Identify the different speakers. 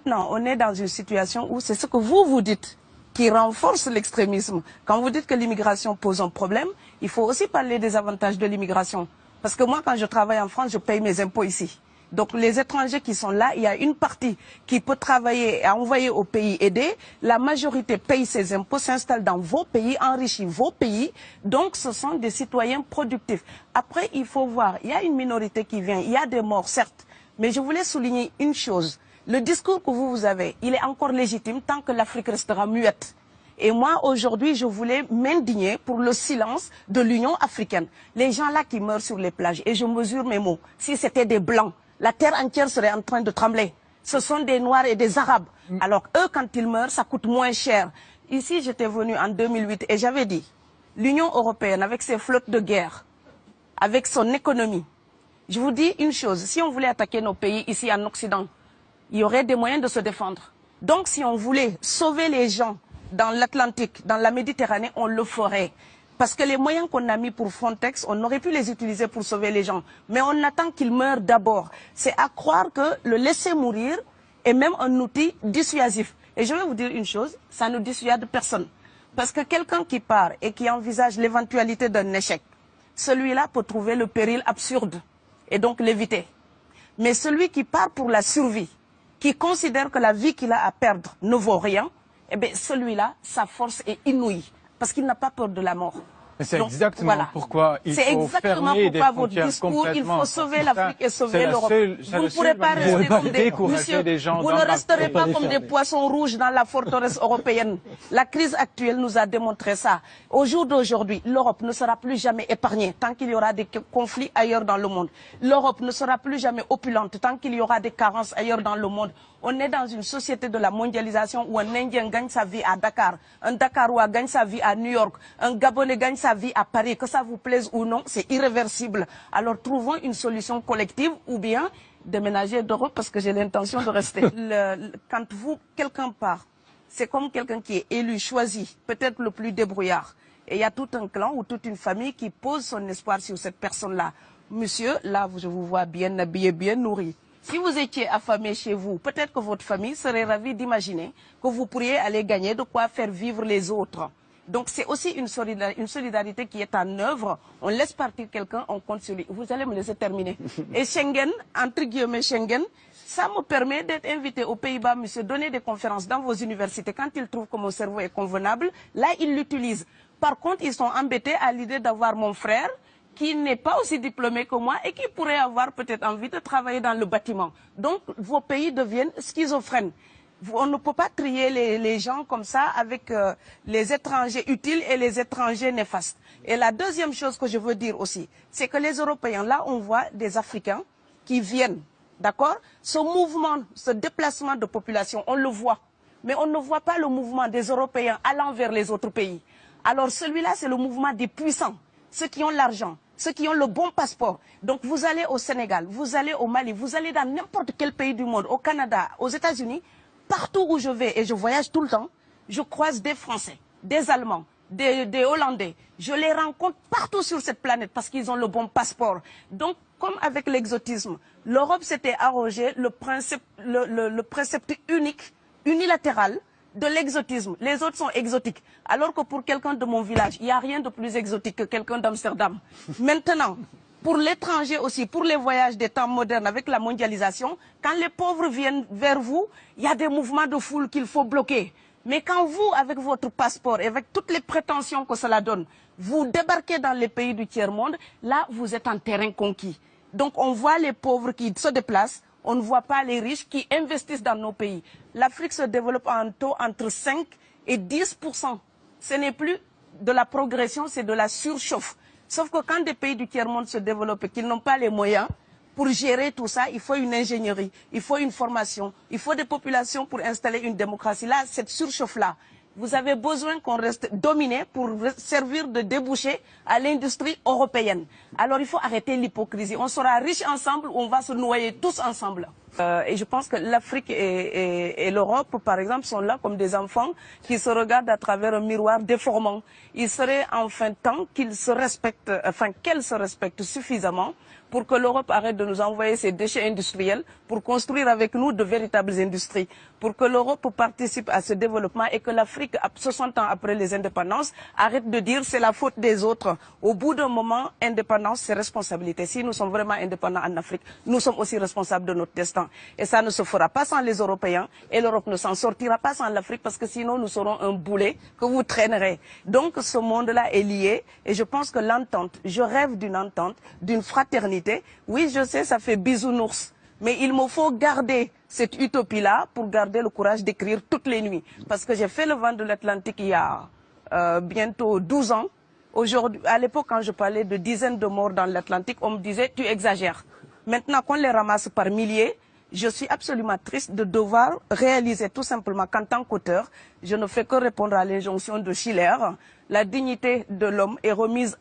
Speaker 1: Maintenant, on est dans une situation où c'est ce que vous dites qui renforce l'extrémisme. Quand vous dites que l'immigration pose un problème, il faut aussi parler des avantages de l'immigration. Parce que moi, quand je travaille en France, je paye mes impôts ici. Donc les étrangers qui sont là, il y a une partie qui peut travailler et envoyer au pays aider. La majorité paye ses impôts, s'installe dans vos pays, enrichit vos pays. Donc ce sont des citoyens productifs. Après, il faut voir, il y a une minorité qui vient, il y a des morts, certes. Mais je voulais souligner une chose. Le discours que vous avez, il est encore légitime tant que l'Afrique restera muette. Et moi, aujourd'hui, je voulais m'indigner pour le silence de l'Union africaine. Les gens là qui meurent sur les plages, et je mesure mes mots, si c'était des Blancs, la terre entière serait en train de trembler. Ce sont des Noirs et des Arabes. Alors eux, quand ils meurent, ça coûte moins cher. Ici, j'étais venu en 2008 et j'avais dit, l'Union européenne, avec ses flottes de guerre, avec son économie, je vous dis une chose, si on voulait attaquer nos pays ici en Occident, il y aurait des moyens de se défendre. Donc si on voulait sauver les gens dans l'Atlantique, dans la Méditerranée, on le ferait. Parce que les moyens qu'on a mis pour Frontex, on aurait pu les utiliser pour sauver les gens. Mais on attend qu'ils meurent d'abord. C'est à croire que le laisser mourir est même un outil dissuasif. Et je vais vous dire une chose, ça ne dissuade personne. Parce que quelqu'un qui part et qui envisage l'éventualité d'un échec, celui-là peut trouver le péril absurde et donc l'éviter. Mais celui qui part pour la survie, qui considère que la vie qu'il a à perdre ne vaut rien, eh bien celui-là, sa force est inouïe. Parce qu'il n'a pas peur de la mort.
Speaker 2: C'est exactement pourquoi il faut fermer des frontières complètement.
Speaker 1: Il faut sauver l'Afrique et sauver l'Europe. Vous ne pourrez pas rester comme vous ne resterez pas comme des poissons rouges dans la forteresse européenne. La crise actuelle nous a démontré ça. Au jour d'aujourd'hui, l'Europe ne sera plus jamais épargnée tant qu'il y aura des conflits ailleurs dans le monde. L'Europe ne sera plus jamais opulente tant qu'il y aura des carences ailleurs dans le monde. On est dans une société de la mondialisation où un Indien gagne sa vie à Dakar, un Dakarois gagne sa vie à New York, un Gabonais gagne sa vie à Paris. Que ça vous plaise ou non, c'est irréversible. Alors trouvons une solution collective ou bien déménager d'Europe parce que j'ai l'intention de rester. Quand quelqu'un part, c'est comme quelqu'un qui est élu, choisi, peut-être le plus débrouillard. Et il y a tout un clan ou toute une famille qui pose son espoir sur cette personne-là. Monsieur, là, je vous vois bien habillé, bien nourri. Si vous étiez affamé chez vous, peut-être que votre famille serait ravie d'imaginer que vous pourriez aller gagner de quoi faire vivre les autres. Donc c'est aussi une solidarité qui est en œuvre. On laisse partir quelqu'un, on compte sur lui. Vous allez me laisser terminer. Et Schengen, entre guillemets Schengen, ça me permet d'être invité aux Pays-Bas, monsieur, donner des conférences dans vos universités. Quand ils trouvent que mon cerveau est convenable, là, ils l'utilisent. Par contre, ils sont embêtés à l'idée d'avoir mon frère, qui n'est pas aussi diplômé que moi et qui pourrait avoir peut-être envie de travailler dans le bâtiment. Donc, vos pays deviennent schizophrènes. On ne peut pas trier les gens comme ça avec les étrangers utiles et les étrangers néfastes. Et la deuxième chose que je veux dire aussi, c'est que les Européens, là, on voit des Africains qui viennent, d'accord? Ce mouvement, ce déplacement de population, on le voit. Mais on ne voit pas le mouvement des Européens allant vers les autres pays. Alors celui-là, c'est le mouvement des puissants, ceux qui ont l'argent, ceux qui ont le bon passeport. Donc vous allez au Sénégal, vous allez au Mali, vous allez dans n'importe quel pays du monde, au Canada, aux États-Unis, partout où je vais, et je voyage tout le temps, je croise des Français, des Allemands, des Hollandais. Je les rencontre partout sur cette planète parce qu'ils ont le bon passeport. Donc, comme avec l'exotisme, l'Europe s'était arrogé le précepte unique, unilatéral, de l'exotisme. Les autres sont exotiques. Alors que pour quelqu'un de mon village, il n'y a rien de plus exotique que quelqu'un d'Amsterdam. Maintenant, pour l'étranger aussi, pour les voyages des temps modernes avec la mondialisation, quand les pauvres viennent vers vous, il y a des mouvements de foule qu'il faut bloquer. Mais quand vous, avec votre passeport et avec toutes les prétentions que cela donne, vous débarquez dans les pays du tiers-monde, là, vous êtes en terrain conquis. Donc, on voit les pauvres qui se déplacent, on ne voit pas les riches qui investissent dans nos pays. L'Afrique se développe en taux entre 5 et 10%. Ce n'est plus de la progression, c'est de la surchauffe. Sauf que quand des pays du tiers-monde se développent et qu'ils n'ont pas les moyens, pour gérer tout ça, il faut une ingénierie, il faut une formation, il faut des populations pour installer une démocratie. Là, cette surchauffe-là, vous avez besoin qu'on reste dominé pour servir de débouché à l'industrie européenne. Alors il faut arrêter l'hypocrisie. On sera riches ensemble ou on va se noyer tous ensemble. Et je pense que l'Afrique et l'Europe, par exemple, sont là comme des enfants qui se regardent à travers un miroir déformant. Il serait enfin temps qu'ils se respectent, enfin qu'elles se respectent suffisamment pour que l'Europe arrête de nous envoyer ses déchets industriels pour construire avec nous de véritables industries, pour que l'Europe participe à ce développement et que l'Afrique, 60 ans après les indépendances, arrête de dire c'est la faute des autres. Au bout d'un moment, indépendance, c'est responsabilité. Si nous sommes vraiment indépendants en Afrique, nous sommes aussi responsables de notre destin. Et ça ne se fera pas sans les Européens et l'Europe ne s'en sortira pas sans l'Afrique parce que sinon nous serons un boulet que vous traînerez. Donc ce monde-là est lié et je pense que l'entente, je rêve d'une entente, d'une fraternité. Oui, je sais, ça fait bisounours, mais il me faut garder cette utopie-là pour garder le courage d'écrire toutes les nuits. Parce que j'ai fait le vent de l'Atlantique il y a bientôt 12 ans. Aujourd'hui, à l'époque, quand je parlais de dizaines de morts dans l'Atlantique, on me disait « tu exagères ». Maintenant qu'on les ramasse par milliers, je suis absolument triste de devoir réaliser tout simplement qu'en tant qu'auteur, je ne fais que répondre à l'injonction de Schiller. La dignité de l'homme est remise